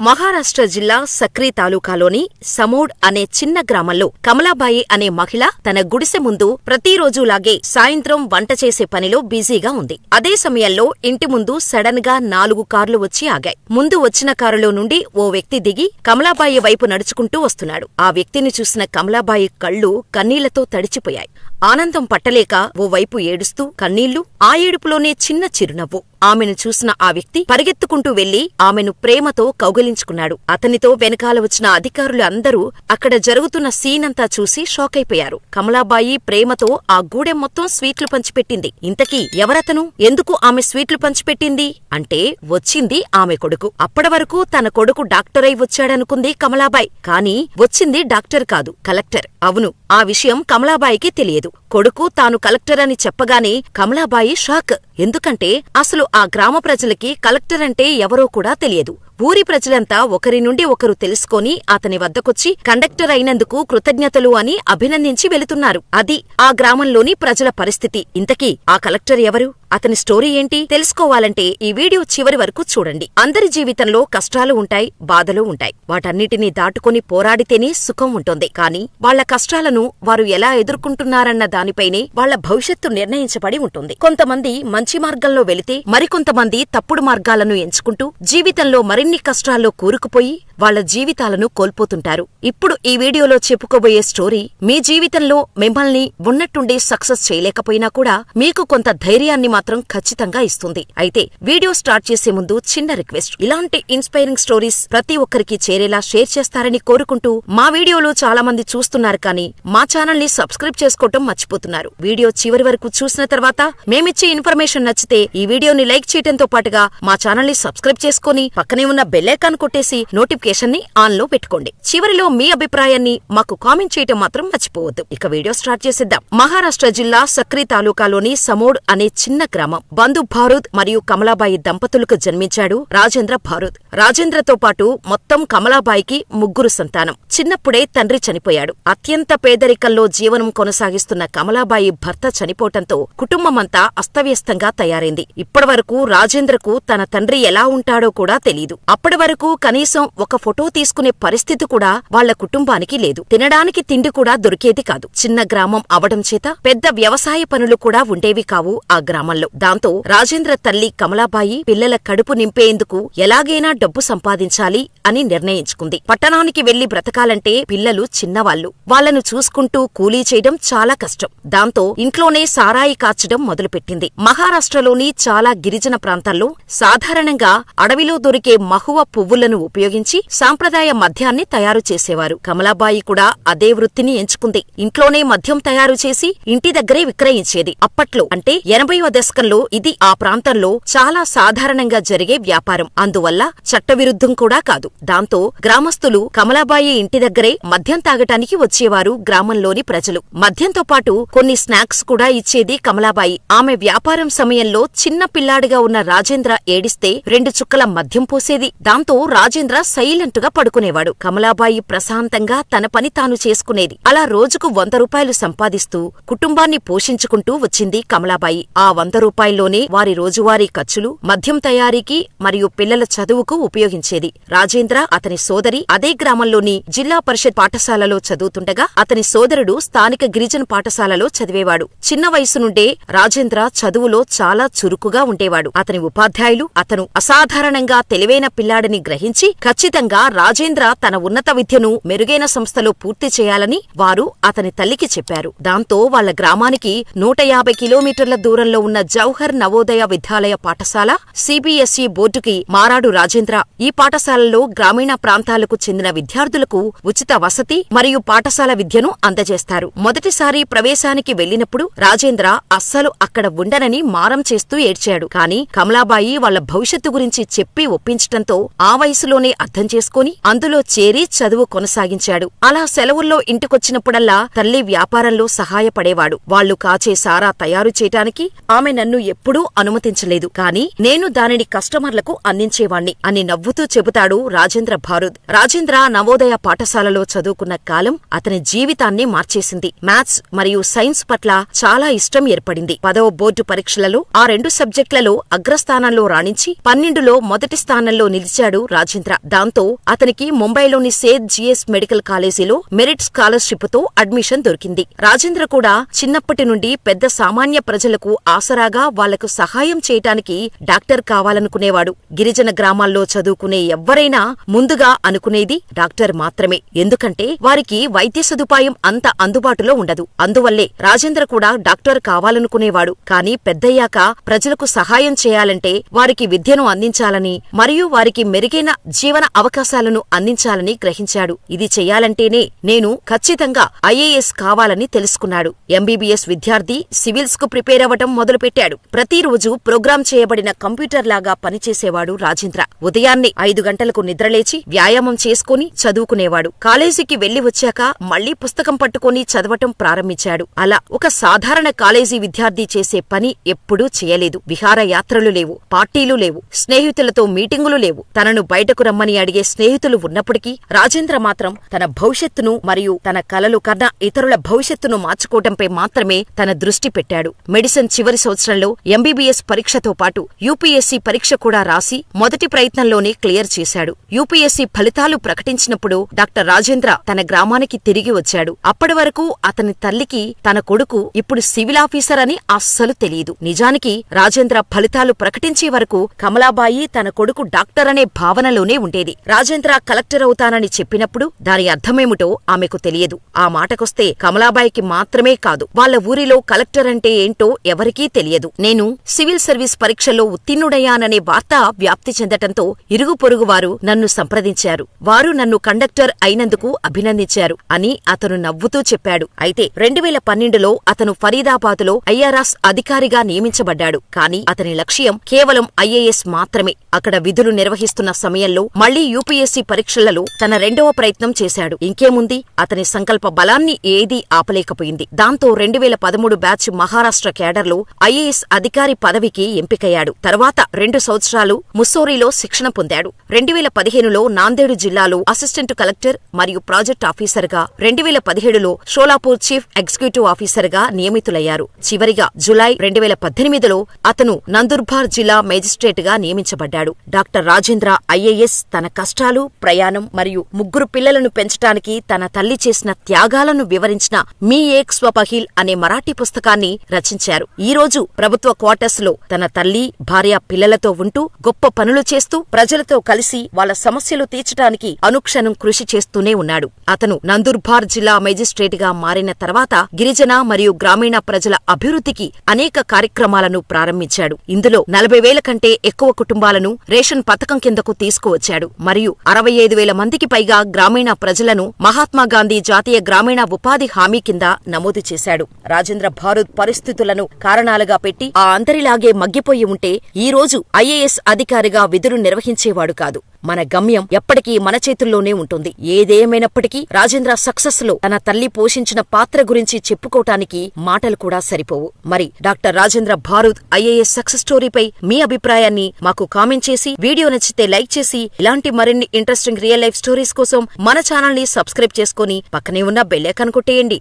మహారాష్ట్ర జిల్లా సక్రీ తాలూకాలోని సమోడ్ అనే చిన్న గ్రామంలో కమలాబాయి అనే మహిళ తన గుడిసె ముందు ప్రతిరోజూలాగే సాయంత్రం వంట చేసే పనిలో బిజీగా ఉంది. అదే సమయంలో ఇంటి ముందు సడన్ గా 4 కార్లు వచ్చి ఆగాయి. ముందు వచ్చిన కారులో నుండి ఓ వ్యక్తి దిగి కమలాబాయి వైపు నడుచుకుంటూ వస్తున్నాడు. ఆ వ్యక్తిని చూసిన కమలాబాయి కళ్ళు కన్నీళ్లతో తడిచిపోయాయి. ఆనందం పట్టలేక ఓ వైపు ఏడుస్తూ కన్నీళ్లు, ఆ ఏడుపులోనే చిన్న చిరునవ్వు. ఆమెను చూసిన ఆ వ్యక్తి పరిగెత్తుకుంటూ వెళ్లి ఆమెను ప్రేమతో కౌగిలించుకున్నాడు. అతనితో వెనకాల వచ్చిన అధికారులు అందరూ అక్కడ జరుగుతున్న సీనంతా చూసి షాకైపోయారు. కమలాబాయి ప్రేమతో ఆ గూడెం మొత్తం స్వీట్లు పంచిపెట్టింది. ఇంతకీ ఎవరతను? ఎందుకు ఆమె స్వీట్లు పంచిపెట్టింది? అంటే వచ్చింది ఆమె కొడుకు. అప్పటివరకు తన కొడుకు డాక్టరై వచ్చాడనుకుంది కమలాబాయి. కానీ వచ్చింది డాక్టర్ కాదు, కలెక్టర్. అవును, ఆ విషయం కమలాబాయికి తెలియదు. కొడుకు తాను కలెక్టర్ అని చెప్పగానే కమలాబాయి షాక్. ఎందుకంటే అసలు ఆ గ్రామ ప్రజలకి కలెక్టర్ అంటే ఎవరో కూడా తెలియదు. ఊరి ప్రజలంతా ఒకరి నుండి ఒకరు తెలుసుకొని అతని వద్దకొచ్చి కండక్టర్ అయినందుకు కృతజ్ఞతలు అని అభినందించి వెళుతున్నారు. అది ఆ గ్రామంలోని ప్రజల పరిస్థితి. ఇంతకీ ఆ కలెక్టర్ ఎవరు? అతని స్టోరీ ఏంటి? తెలుసుకోవాలంటే ఈ వీడియో చివరి వరకు చూడండి. అందరి జీవితంలో కష్టాలు ఉంటాయి, బాధలు ఉంటాయి. వాటన్నిటినీ దాటుకొని పోరాడితేనే సుఖం ఉంటుంది. కానీ వాళ్ల కష్టాలను వారు ఎలా ఎదుర్కొంటున్నారన్న దానిపైనే వాళ్ల భవిష్యత్తు నిర్ణయించబడి ఉంటుంది. కొంతమంది మంచి మార్గంలో వెళితే మరికొంతమంది తప్పుడు మార్గాలను ఎంచుకుంటూ జీవితంలో మరిన్ని కష్టాల్లో కూరుకుపోయి వాళ్ల జీవితాలను కోల్పోతుంటారు. ఇప్పుడు ఈ వీడియోలో చెప్పుకోబోయే స్టోరీ మీ జీవితంలో మిమ్మల్ని ఉన్నట్టుండి సక్సెస్ చేయలేకపోయినా కూడా మీకు కొంత ధైర్యాన్ని మాత్రం ఖచ్చితంగా ఇస్తుంది. అయితే వీడియో స్టార్ట్ చేసే ముందు చిన్న రిక్వెస్ట్, ఇలాంటి ఇన్స్పైరింగ్ స్టోరీస్ ప్రతి ఒక్కరికి చేరేలా షేర్ చేస్తారని కోరుకుంటూ, మా వీడియోలు చాలా మంది చూస్తున్నారు కానీ మా ఛానల్ ని సబ్స్క్రైబ్ చేసుకోవటం మర్చిపోతున్నారు. వీడియో చివరి వరకు చూసిన తర్వాత మేమిచ్చే ఇన్ఫర్మేషన్ నచ్చితే ఈ వీడియోని లైక్ చేయడంతో పాటుగా మా ఛానల్ ని సబ్స్క్రైబ్ చేసుకుని పక్కనే ఉన్న బెల్ ఐకాన్ కొట్టేసి నోటిఫికేషన్ ని ఆన్ లో పెట్టుకోండి. చివరిలో మీ అభిప్రాయాన్ని మాకు కామెంట్ చేయటం మాత్రం మర్చిపోవద్దు. ఇక వీడియో స్టార్ట్ చేసేద్దాం. మహారాష్ట్ర జిల్లా సక్రీ తాలూకాలోని సమోడ్ అనే చిన్న గ్రామం. బంధు భారూద్ మరియు కమలాబాయి దంపతులకు జన్మించాడు రాజేంద్ర భారూద్. రాజేంద్రతో పాటు మొత్తం కమలాబాయికి 3 సంతానం. చిన్నప్పుడే తండ్రి చనిపోయాడు. అత్యంత పేదరికంలో జీవనం కొనసాగిస్తున్న కమలాబాయి భర్త చనిపోవటంతో కుటుంబమంతా అస్తవ్యస్తంగా తయారైంది. ఇప్పటివరకు రాజేంద్రకు తన తండ్రి ఎలా ఉంటాడో కూడా తెలీదు. అప్పటి వరకు కనీసం ఒక ఫోటో తీసుకునే పరిస్థితి కూడా వాళ్ల కుటుంబానికి లేదు. తినడానికి తిండి కూడా దొరికేది కాదు. చిన్న గ్రామం అవడం చేత పెద్ద వ్యవసాయ పనులు కూడా ఉండేవి కావు ఆ గ్రామంలో. దాంతో రాజేంద్ర తల్లి కమలాబాయి పిల్లల కడుపు నింపేందుకు ఎలాగైనా డబ్బు సంపాదించాలి అని నిర్ణయించుకుంది. పట్టణానికి వెళ్లి బ్రతకాలంటే పిల్లలు చిన్నవాళ్లు. వాళ్లను చూసుకుంటూ కూలీ చేయడం చాలా కష్టం. దాంతో ఇంట్లోనే సారాయి కాచడం మొదలుపెట్టింది. మహారాష్ట్రలోని చాలా గిరిజన ప్రాంతాల్లో సాధారణంగా అడవిలో దొరికే మహువ పువ్వులను ఉపయోగించి సాంప్రదాయ మద్యాన్ని తయారు చేసేవారు. కమలాబాయి కూడా అదే వృత్తిని ఎంచుకుంది. ఇంట్లోనే మద్యం తయారు చేసి ఇంటి దగ్గరే విక్రయించేది. అప్పట్లో అంటే 80వ దశకంలో ఇది ఆ ప్రాంతంలో చాలా సాధారణంగా జరిగే వ్యాపారం. అందువల్ల చట్టవిరుద్ధం కూడా కాదు. దాంతో గ్రామస్తులు కమలాబాయి ఇంటి దగ్గరే మద్యం తాగటానికి వచ్చేవారు. గ్రామంలోని ప్రజలు మద్యంతో పాటు కొన్ని స్నాక్స్ కూడా ఇచ్చేది కమలాబాయి. ఆమె వ్యాపారం సమయంలో చిన్న పిల్లాడిగా ఉన్న రాజేంద్ర ఏడిస్తే 2 చుక్కల మద్యం పోసేది. దాంతో రాజేంద్ర సైలెంట్ గా పడుకునేవాడు. కమలాబాయి ప్రశాంతంగా తన పని తాను చేసుకునేది. అలా రోజుకు 100 రూపాయలు సంపాదిస్తూ కుటుంబాన్ని పోషించుకుంటూ వచ్చింది కమలాబాయి. ఆ 100 రూపాయల్లోనే వారి రోజువారీ ఖర్చులు, మద్యం తయారీకి మరియు పిల్లల చదువుకు ఉపయోగించేది. రాజేంద్ర అతని సోదరి అదే గ్రామంలోని జిల్లా పరిషత్ పాఠశాలలో చదువుతుండగా అతని సోదరుడు స్థానిక గిరిజన పాఠశాలలో చదివేవాడు. చిన్న వయసు నుండే రాజేంద్ర చదువులో చాలా చురుకుగా ఉండేవాడు. అతని ఉపాధ్యాయులు అతను అసాధారణంగా తెలివైన పిల్లాడని గ్రహించి ఖచ్చితంగా రాజేంద్ర తన ఉన్నత విద్యను మెరుగైన సంస్థలో పూర్తి చేయాలని వారు అతని తల్లికి చెప్పారు. దాంతో వాళ్ల గ్రామానికి 150 కిలోమీటర్ల దూరంలో ఉన్న జవహర్ నవోదయ విద్యాలయ పాఠశాల సిబిఎస్ఈ బోర్డుకి మారాడు రాజేంద్ర. ఈ పాఠశాలలో గ్రామీణ ప్రాంతాలకు చెందిన విద్యార్థులకు ఉచిత వసతి మరియు పాఠశాల విద్యను అందజేస్తారు. మొదటిసారి ప్రవేశానికి వెళ్లినప్పుడు రాజేంద్ర అస్సలు అక్కడ ఉండనని మారం చేస్తూ ఏడ్చాడు. కాని కమలాబాయి వాళ్ల భవిష్యత్తు గురించి చెప్పి ఒప్పించటంతో ఆ వయసులోనే అర్థం చేసుకుని అందులో చేరి చదువు కొనసాగించాడు. అలా సెలవుల్లో ఇంటికొచ్చినప్పుడల్లా తల్లి వ్యాపారంలో సహాయపడేవాడు. వాళ్లు కాచే సారా తయారు చేయటానికి ఆమె నన్ను ఎప్పుడూ అనుమతించలేదు. కాని నేను దానిని కస్టమర్లకు అందించేవాణ్ణి అని నవ్వుతూ చెబుతాడు రాజేంద్ర భారూద్. రాజేంద్ర నవోదయ పాఠశాలలో చదువుకున్న కాలం అతని జీవిత జీవితాన్నే మార్చేసింది. మ్యాథ్స్ మరియు సైన్స్ పట్ల చాలా ఇష్టం ఏర్పడింది. 10వ బోర్డు పరీక్షలలో ఆ 2 సబ్జెక్టులలో అగ్రస్థానంలో రాణించి 12లో మొదటి స్థానంలో నిలిచాడు రాజేంద్ర. దాంతో అతనికి ముంబైలోని సేథ్ జిఎస్ మెడికల్ కాలేజీలో మెరిట్ స్కాలర్షిప్ తో అడ్మిషన్ దొరికింది. రాజేంద్ర కూడా చిన్నప్పటి నుండి పెద్ద సామాన్య ప్రజలకు ఆసరాగా వాళ్లకు సహాయం చేయటానికి డాక్టర్ కావాలనుకునేవాడు. గిరిజన గ్రామాల్లో చదువుకునే ఎవ్వరైనా ముందుగా అనుకునేది డాక్టర్ మాత్రమే. ఎందుకంటే వారికి వైద్య సదుపాయం అంత అందుబాటులో ఉండదు. అందువల్లే రాజేంద్ర కూడా డాక్టర్ కావాలనుకునేవాడు. కాని పెద్దయ్యాక ప్రజలకు సహాయం చేయాలంటే వారికి విద్యను అందించాలని మరియు వారికి మెరుగైన జీవన అవకాశాలను అందించాలని గ్రహించాడు. ఇది చెయ్యాలంటేనే నేను ఖచ్చితంగా ఐఏఎస్ కావాలని తెలుసుకున్నాడు. ఎంబీబీఎస్ విద్యార్థి సివిల్స్ కు ప్రిపేర్ అవ్వటం మొదలుపెట్టాడు. ప్రతిరోజు ప్రోగ్రామ్ చేయబడిన కంప్యూటర్ లాగా పనిచేసేవాడు రాజేంద్ర. ఉదయాన్నే 5 గంటలకు నిద్రలేచి వ్యాయామం చేసుకుని చదువుకునేవాడు. కాలేజీకి వెళ్లి వచ్చాక మళ్లీ పుస్తకం పట్టుకుని చదవటం ప్రారంభించాడు. అలా ఒక సాధారణ కాలేజీ విద్యార్థి చేసే పని ఎప్పుడూ చేయలేదు. విహారయాత్రలు లేవు, పార్టీలు లేవు, స్నేహితులతో మీటింగులు లేవు. తనను బయటకు రమ్మని అడిగే స్నేహితులు ఉన్నప్పటికీ రాజేంద్ర మాత్రం తన భవిష్యత్తును మరియు తన కలలు కన్నా ఇతరుల భవిష్యత్తును మార్చుకోవటంపై మాత్రమే తన దృష్టి పెట్టాడు. మెడిసిన్ చివరి సంవత్సరంలో ఎంబీబీఎస్ పరీక్షతో పాటు యూపీఎస్సీ పరీక్ష కూడా రాసి మొదటి ప్రయత్నంలోనే క్లియర్ చేశాడు. యూపీఎస్సీ ఫలితాలు ప్రకటించినప్పుడు డాక్టర్ రాజేంద్ర తన గ్రామానికి తిరిగి వచ్చాడు. అప్పటి వరకు అతని తల్లికి తన కొడుకు ఇప్పుడు సివిల్ ఆఫీసర్ అని అస్సలు తెలియదు. నిజానికి రాజేంద్ర ఫలితాలు ప్రకటించే వరకు కమలాబాయి తన కొడుకు డాక్టర్ అనే భావనలోనే ఉండేది. రాజేంద్ర కలెక్టర్ అవుతానని చెప్పినప్పుడు దాని అర్థమేమిటో ఆమెకు తెలియదు. ఆ మాటకొస్తే కమలాబాయికి మాత్రమే కాదు, వాళ్ల ఊరిలో కలెక్టర్ అంటే ఏంటో ఎవరికీ తెలియదు. నేను సివిల్ సర్వీస్ పరీక్షలో ఉత్తీర్ణుడయ్యాననే వార్త వ్యాప్తి చెందటంతో ఇరుగు పొరుగు వారు నన్ను సంప్రదించారు. వారు నన్ను కండక్టర్ అయినందుకు అభినందించారు అని అతను నవ్వుతూ చెప్పాడు. అయితే 2012లో అతను ఫరీదాబాదులో ఐఆర్ఎస్ అధికారిగా నియమించబడ్డాడు. కాని అతని లక్ష్యం కేవలం ఐఏఎస్ మాత్రమే. అక్కడ విధులు నిర్వహిస్తున్న సమయంలో మళ్లీ యూపీఎస్సీ పరీక్షలలో తన 2వ ప్రయత్నం చేశాడు. ఇంకేముంది, అతని సంకల్ప బలాన్ని ఏదీ ఆపలేకపోయింది. దాంతో 2013 బ్యాచ్ మహారాష్ట్ర కేడర్లో ఐఏఎస్ అధికారి పదవికి ఎంపికయ్యాడు. తర్వాత 2 సంవత్సరాలు ముస్సోరీలో శిక్షణ పొందాడు. 2015లో నాందేడు జిల్లాలో అసిస్టెంట్ కలెక్టర్ మరియు ప్రాజెక్ట్ ఆఫీసర్గా, 2017లో షోలాపూర్ చీఫ్ ఎగ్జిక్యూటివ్ ఆఫీసర్గా నియమితులయ్యారు. చివరిగా జులై 2018లో అతను నందుర్బార్ జిల్లా మేజిస్ట్రేట్గా నియమించబడ్డాడు. డాక్టర్ రాజేంద్ర ఐఏఎస్ తన కష్టాలు, ప్రయాణం మరియు 3 పిల్లలను పెంచటానికి తన తల్లి చేసిన త్యాగాలను వివరించిన మీ ఏక్ స్వపహిల్ అనే మరాఠీ పుస్తకాన్ని రచించారు. ఈ రోజు ప్రభుత్వ క్వార్టర్స్ లో తన తల్లి, భార్య, పిల్లలతో ఉంటూ గొప్ప పనులు చేస్తూ ప్రజలతో కలిసి వాళ్ల సమస్యలు తీర్చడానికి అనుక్షణం కృషి చేస్తూనే ఉన్నాడు. అతను నందుర్బార్ జిల్లా మేజిస్ట్రేట్ గా మారిన తర్వాత గిరిజన మరియు గ్రామీణ ప్రజల అభివృద్ధికి అనేక కార్యక్రమాలను ప్రారంభించాడు. ఇందులో 40,000 కంటే ఎక్కువ కుటుంబాలను రేషన్ పథకం కిందకు తీసుకువచ్చాడు మరియు 65,000 మందికి పైగా గ్రామీణ ప్రజలను మహాత్మాగాంధీ జాతీయ గ్రామీణ ఉపాధి హామీ కింద నమోదు చేశాడు. రాజేంద్ర భారత్ పరిస్థితులను కారణాలుగా పెట్టి ఆ అందరిలాగే మగ్గిపోయి ఉంటే ఈ రోజు ఐఏఎస్ అధికారిగా విధులు నిర్వహించేవాడు కాదు. మన గమ్యం ఎప్పటికీ మన చేతుల్లోనే ఉంటుంది. ఏదేమైనప్పటికీ రాజేంద్ర సక్సెస్ లో తన తల్లి పోషించిన పాత్ర గురించి చెప్పుకోటానికి మాటలు కూడా సరిపోవు. మరి doctor Rajendra Bharath IAS success స్టోరీపై మీ అభిప్రాయాన్ని మాకు కామెంట్ చేసి, వీడియో నచ్చితే లైక్ చేసి, ఇలాంటి మరిన్ని ఇంట్రెస్టింగ్ రియల్ లైఫ్ స్టోరీస్ కోసం మన ఛానల్ ని సబ్స్క్రైబ్ చేసుకుని పక్కనే ఉన్న బెల్ ఐకాన్ కొట్టేయండి.